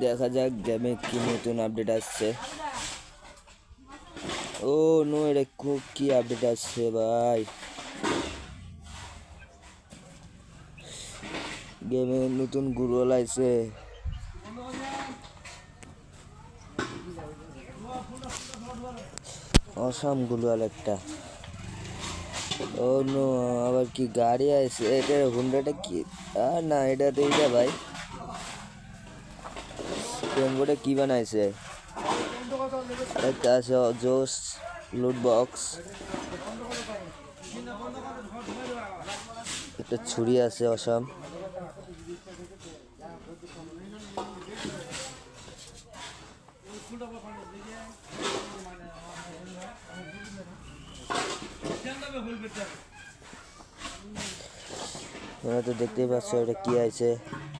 দেখা যাক গেমে কি নতুন আপডেট আসছে। ও নো, এটা কি আপডেট আসছে ভাই? গেমে নতুন গুরুয়াল আইছে। অসাম গুরুয়াল একটা। ও নো, আবার কি গাড়ি আইছে? এটা হুন্ডাটা কি? না, এটা তো এইটা ভাই। টেম্পোটা কি বানাইছে? একটা আছে জোস লুট বক্স, একটা ছুরি আছে অসাম। তোমরা তো দেখতেই পাচ্ছ এটা কি আছে।